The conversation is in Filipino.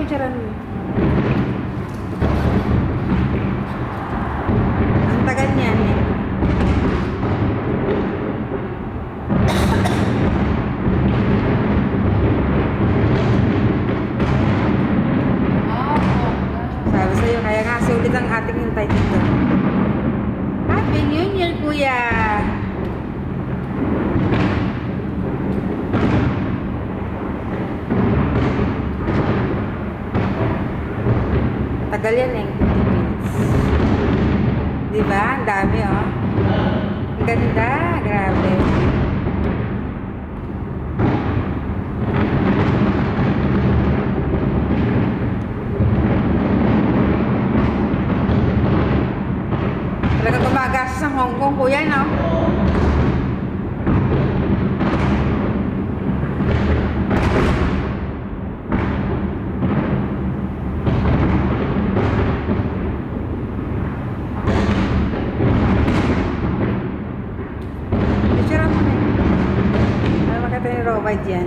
picturean mo. Ang tagal niyan eh. Sabi sa'yo, kaya nga sulit ang ating hintay dito. Happy New Year, kuya! Tagal yan eh, 50 minutes. Diba? Ang dami oh. Ang ganda, grabe. Talaga gumagastos sa Hong Kong, kuya, no? Picture mo na eh. Ano makita ni Robert yan?